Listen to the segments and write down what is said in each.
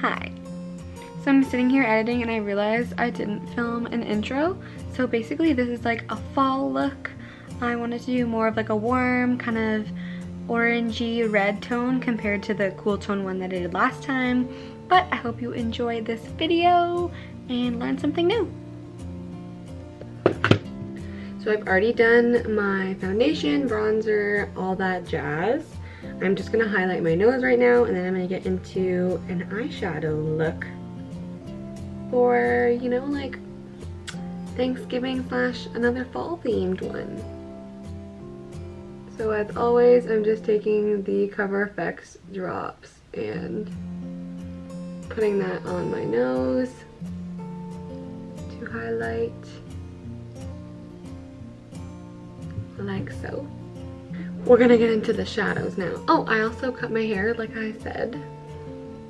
Hi. So I'm sitting here editing and I realized I didn't film an intro. So basically this is like a fall look. I wanted to do more of like a warm kind of orangey red tone compared to the cool tone one that I did last time. But I hope you enjoyed this video and learned something new. So I've already done my foundation, bronzer, all that jazz. I'm just gonna highlight my nose right now and then I'm gonna get into an eyeshadow look for, you know, like Thanksgiving slash another fall themed one. So as always, I'm just taking the Cover FX drops and putting that on my nose to highlight, like so. We're gonna get into the shadows now. Oh, I also cut my hair like I said.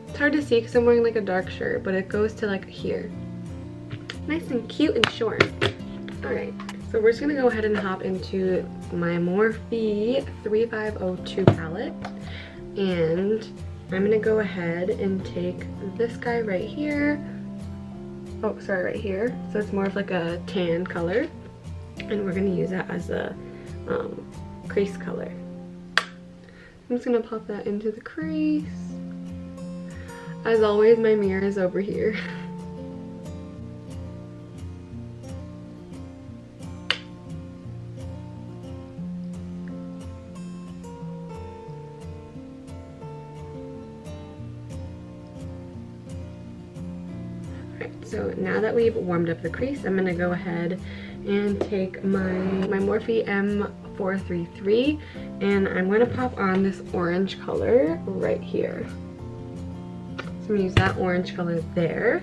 It's hard to see because I'm wearing like a dark shirt, but it goes to like here. Nice and cute and short. Alright, so we're just gonna go ahead and hop into my Morphe 3502 palette. And I'm gonna go ahead and take this guy right here. Oh, sorry, right here. So it's more of like a tan color. And we're gonna use that as a crease color. I'm just gonna pop that into the crease. As always, my mirror is over here. Alright, so now that we've warmed up the crease, I'm gonna go ahead and take my Morphe M433 and I'm going to pop on this orange color right here. So I'm going to use that orange color there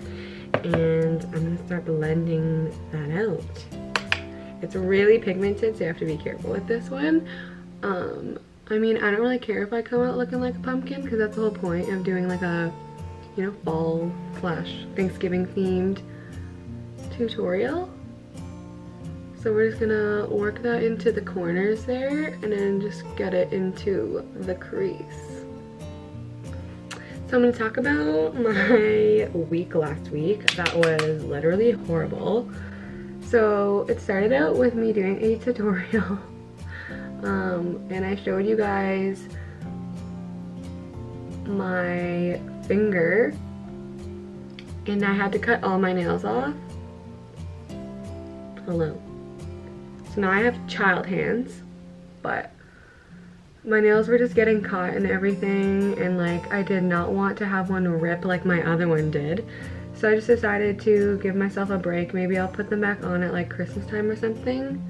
and I'm going to start blending that out. It's really pigmented, so you have to be careful with this one. I mean, I don't really care if I come out looking like a pumpkin because that's the whole point of doing like a, you know, fall slash Thanksgiving themed tutorial. So we're just gonna work that into the corners there and then just get it into the crease. So I'm gonna talk about my week last week. That was literally horrible. So it started out with me doing a tutorial and I showed you guys my finger and I had to cut all my nails off. Hello. So now I have child hands, but my nails were just getting caught and everything, and like I did not want to have one rip like my other one did. So I just decided to give myself a break. Maybe I'll put them back on at like Christmas time or something.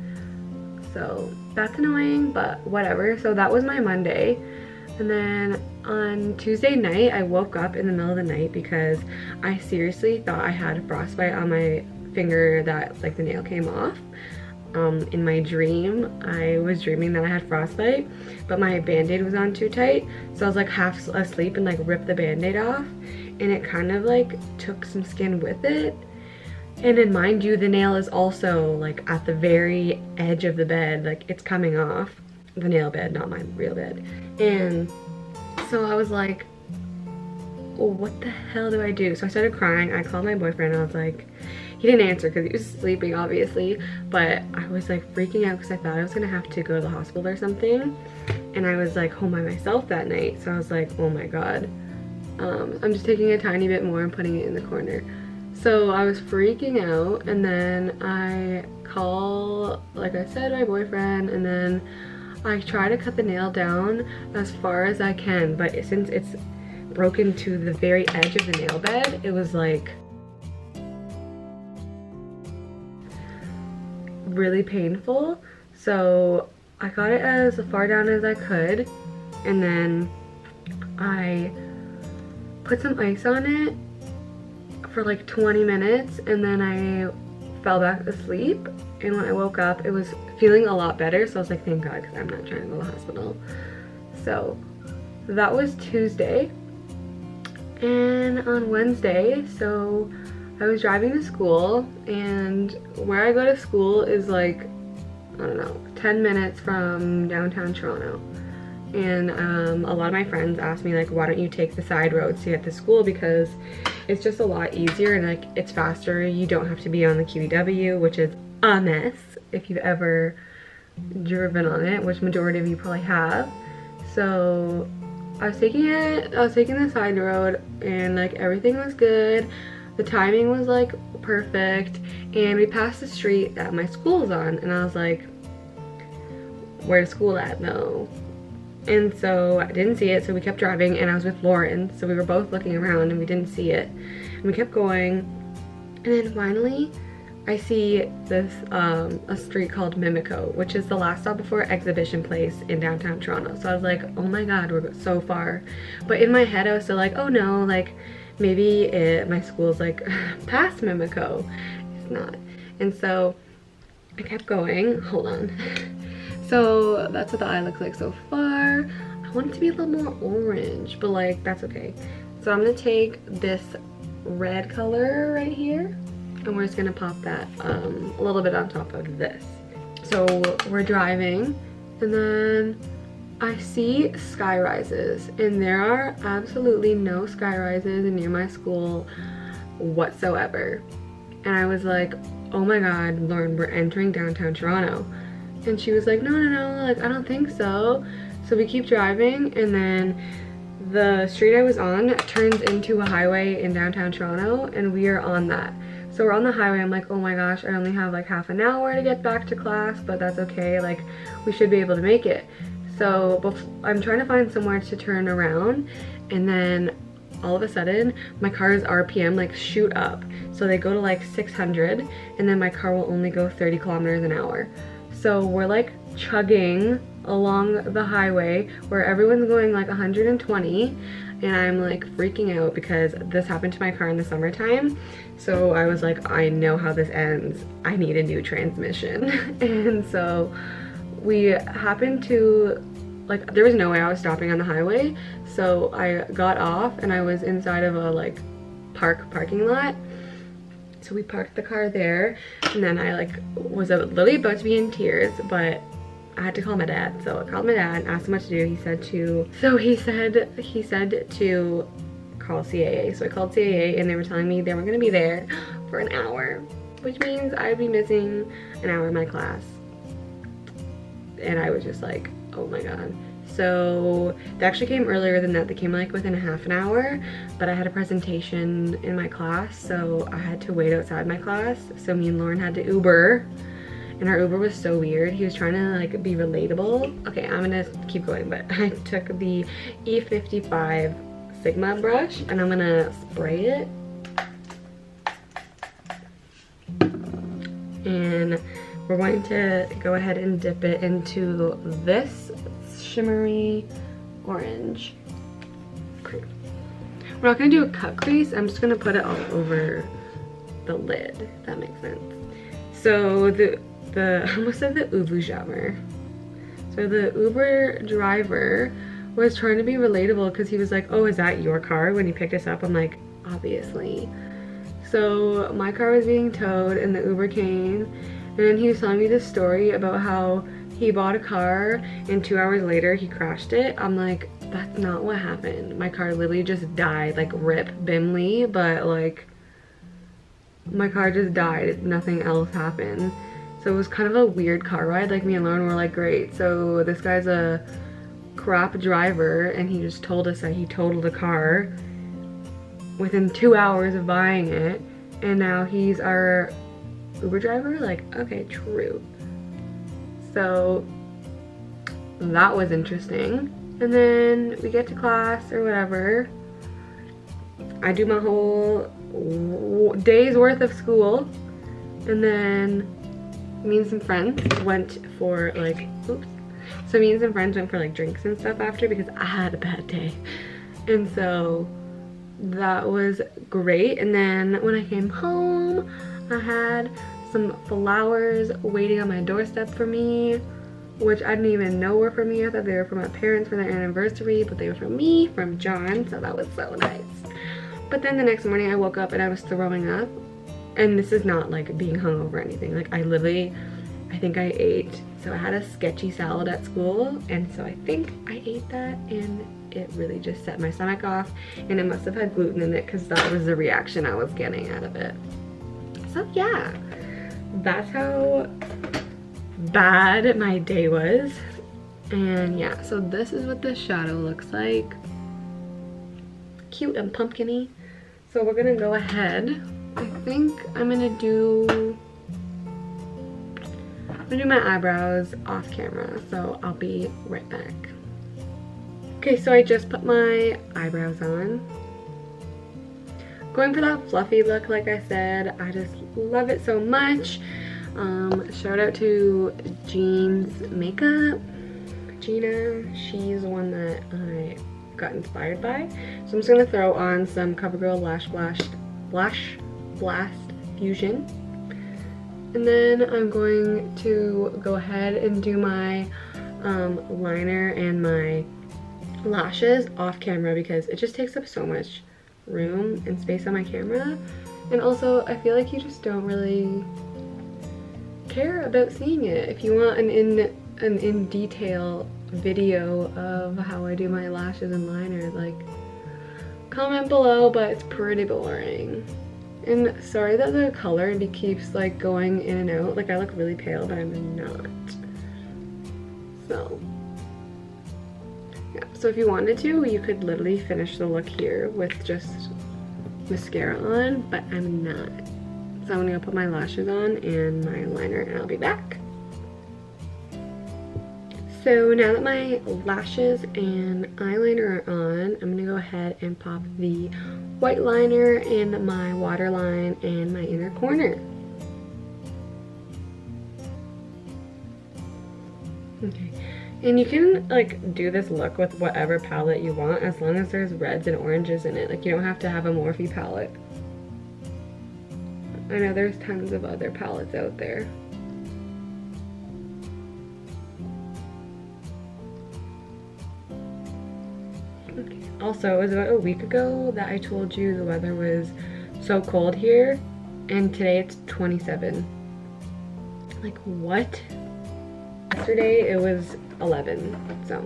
So that's annoying, but whatever. So that was my Monday. And then on Tuesday night, I woke up in the middle of the night because I seriously thought I had frostbite on my finger that like the nail came off. In my dream, I was dreaming that I had frostbite, but my band-aid was on too tight, so I was like half asleep and like ripped the band-aid off, and it kind of like took some skin with it. And then mind you, the nail is also like at the very edge of the bed, like it's coming off the nail bed, not my real bed. And so I was like, well, what the hell do I do? So I started crying. I called my boyfriend and I was like, he didn't answer because he was sleeping obviously, but I was like freaking out because I thought I was gonna have to go to the hospital or something, and I was like home by myself that night, so I was like, oh my god. I'm just taking a tiny bit more and putting it in the corner. So I was freaking out, and then I call, like I said, my boyfriend, and then I try to cut the nail down as far as I can, but since it's broken to the very edge of the nail bed, it was like really painful. So I got it as far down as I could, and then I put some ice on it for like 20 minutes and then I fell back asleep, and when I woke up it was feeling a lot better, so I was like, thank god, because I'm not trying to go to the hospital. So that was Tuesday. And on Wednesday, so I was driving to school, and where I go to school is like, I don't know, 10 minutes from downtown Toronto. and a lot of my friends asked me like, why don't you take the side roads to get to school, because it's just a lot easier and like it's faster. You don't have to be on the QEW, which is a mess if you've ever driven on it, which majority of you probably have. So I was taking the side road, and like everything was good. The timing was like perfect, and we passed the street that my school's on, and I was like, where's school at though? And so I didn't see it, so we kept driving, and I was with Lauren, so we were both looking around and we didn't see it, and we kept going, and then finally I see this a street called Mimico, which is the last stop before Exhibition Place in downtown Toronto. So I was like, oh my god, we're so far. But in my head I was still like, oh no, like maybe my school's like past Mimico. It's not. And so I kept going. Hold on. So that's what the eye looks like so far. I want it to be a little more orange, but like that's okay. So I'm gonna take this red color right here, and we're just gonna pop that a little bit on top of this. So we're driving, and then I see sky rises, and there are absolutely no sky rises near my school whatsoever. And I was like, oh my god, Lauren, we're entering downtown Toronto. And she was like, no, like I don't think so. So we keep driving, and then the street I was on turns into a highway in downtown Toronto, and we are on that. So we're on the highway. I'm like, oh my gosh, I only have like half an hour to get back to class, but that's okay, like we should be able to make it. So I'm trying to find somewhere to turn around, and then all of a sudden my car's RPM like shoot up. So they go to like 600, and then my car will only go 30 kilometers an hour. So we're like chugging along the highway where everyone's going like 120, and I'm like freaking out because this happened to my car in the summertime. So I was like, I know how this ends. I need a new transmission. And so we happened to, like, there was no way I was stopping on the highway. So I got off, and I was inside of a like parking lot. So we parked the car there, and then I like was literally about to be in tears, but I had to call my dad. So I called my dad and asked him what to do. He said to call CAA. So I called CAA, and they were telling me they were gonna be there for an hour, which means I'd be missing an hour of my class. And I was just like, oh my god. So they actually came earlier than that. They came like within half an hour, but I had a presentation in my class, so I had to wait outside my class. So me and Lauren had to Uber, and our Uber was so weird. He was trying to like be relatable. Okay, I'm gonna keep going, but I took the E55 Sigma brush, and I'm gonna spray it. And we're going to go ahead and dip it into this shimmery orange cream. We're not gonna do a cut crease. I'm just gonna put it all over the lid, if that makes sense. So I almost said the Uber jammer. So the Uber driver was trying to be relatable because he was like, oh, is that your car? When he picked us up, I'm like, obviously. So my car was being towed, and the Uber came, and then he was telling me this story about how he bought a car and 2 hours later he crashed it. I'm like, that's not what happened. My car literally just died, like rip Bimley, but like my car just died. Nothing else happened. So it was kind of a weird car ride. Like me and Lauren were like, great. So this guy's a crap driver, and he just told us that he totaled a car within 2 hours of buying it, and now he's our Uber driver. Like, okay, true. So that was interesting. And then we get to class or whatever. I do my whole day's worth of school, and then me and some friends went for like, oops. So me and some friends went for like drinks and stuff after because I had a bad day. And so that was great. And then when I came home, I had some flowers waiting on my doorstep for me, which I didn't even know were for me. I thought they were for my parents for their anniversary, but they were for me, from John, so that was so nice. But then the next morning I woke up and I was throwing up, and this is not like being hungover or anything. Like I literally I think I ate, so I had a sketchy salad at school, and so I think I ate that, and it really just set my stomach off, and it must have had gluten in it because that was the reaction I was getting out of it. So yeah, that's how bad my day was. And yeah, so this is what the shadow looks like. Cute and pumpkin-y. So we're gonna go ahead. I think I'm gonna do my eyebrows off camera, so I'll be right back. Okay, so I just put my eyebrows on. Going for that fluffy look, like I said. I just love it so much. Shout out to Jean's Makeup. Gina, she's the one that I got inspired by. So I'm just gonna throw on some CoverGirl Lash Blast Fusion. And then I'm going to go ahead and do my liner and my lashes off camera because it just takes up so much room and space on my camera. And also I feel like you just don't really care about seeing it. If you want an in detail video of how I do my lashes and liner, like, comment below, but it's pretty boring. And sorry that the color keeps like going in and out. Like, I look really pale, but I'm not. So yeah, so if you wanted to, you could literally finish the look here with just mascara on, but I'm not. So I'm gonna put my lashes on and my liner, and I'll be back. So now that my lashes and eyeliner are on, I'm gonna go ahead and pop the white liner in my waterline and my inner corner. Okay, and you can like do this look with whatever palette you want as long as there's reds and oranges in it. Like, you don't have to have a Morphe palette. I know there's tons of other palettes out there. Okay. Also, it was about a week ago that I told you the weather was so cold here, and today it's 27. Like, what? Yesterday it was 11, so.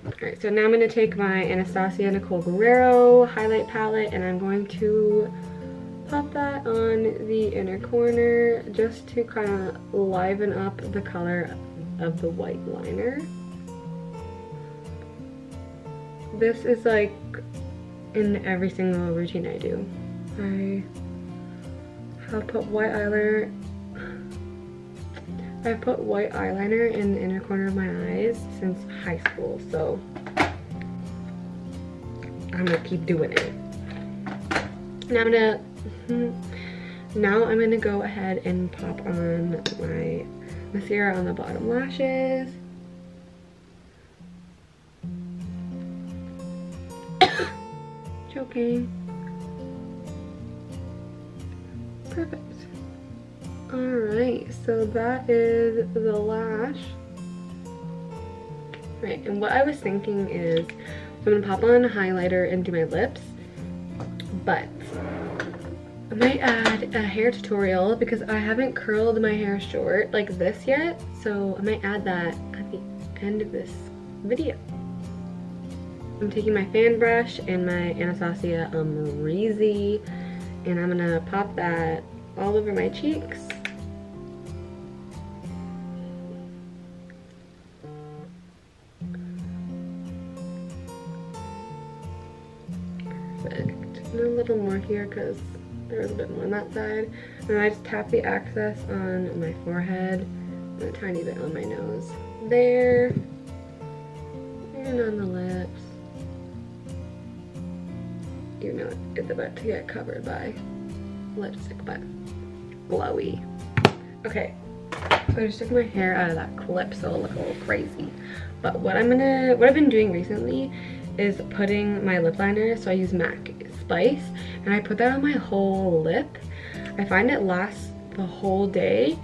Alright, so now I'm going to take my Anastasia Nicole Guerrero highlight palette, and I'm going to pop that on the inner corner just to kind of liven up the color of the white liner. This is like in every single routine I do. I have put white eyeliner. I've put white eyeliner in the inner corner of my eyes since high school, so I'm gonna keep doing it. Now I'm gonna go ahead and pop on my mascara on the bottom lashes. Joking. Perfect. Alright, so that is the lash. Right, and what I was thinking is I'm gonna pop on a highlighter and do my lips, but I might add a hair tutorial because I haven't curled my hair short like this yet, so I might add that at the end of this video. I'm taking my fan brush and my Anastasia Reezy, and I'm gonna pop that all over my cheeks. Perfect. And a little more here because there was a bit more on that side. And I just tap the excess on my forehead and a tiny bit on my nose. There. And on the lips. Even though it's about to get covered by lipstick, but glowy. Okay, so I just took my hair out of that clip so it'll look a little crazy. But what I've been doing recently is putting my lip liner, so I use MAC Spice, and I put that on my whole lip. I find it lasts the whole day,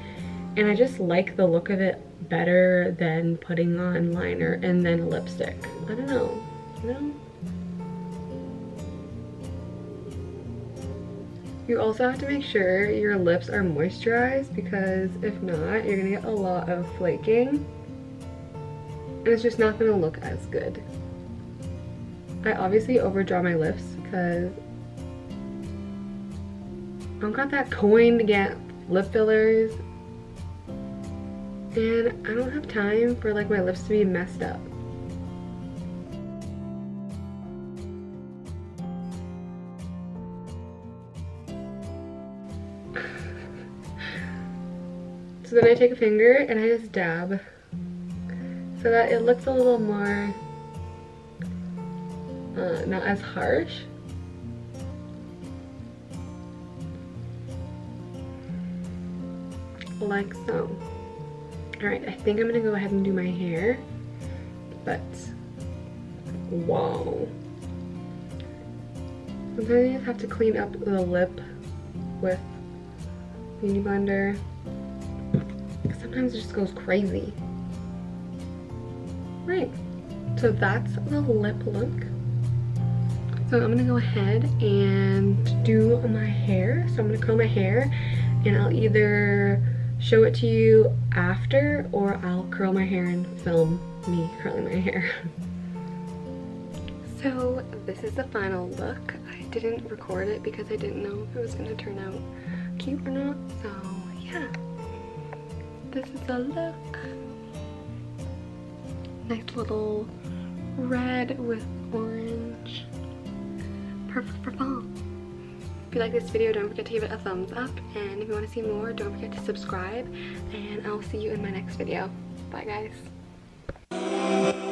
and I just like the look of it better than putting on liner and then a lipstick. I don't know, you know? You also have to make sure your lips are moisturized, because if not, you're gonna get a lot of flaking and it's just not gonna look as good. I obviously overdraw my lips because I don't got that coin to get lip fillers and I don't have time for like my lips to be messed up. So then I take a finger and I just dab so that it looks a little more not as harsh. Like so. Alright, I think I'm gonna go ahead and do my hair, but wow. Sometimes you just have to clean up the lip with Beauty Blender. Sometimes it just goes crazy. Right, so that's the lip look. So I'm gonna go ahead and do my hair. So I'm gonna curl my hair and I'll either show it to you after or I'll curl my hair and film me curling my hair. So this is the final look. I didn't record it because I didn't know if it was gonna turn out cute or not. So yeah, this is the look. Nice little red with orange. Perfect for fall. If you like this video, don't forget to give it a thumbs up, and if you want to see more, don't forget to subscribe, and I'll see you in my next video. Bye guys.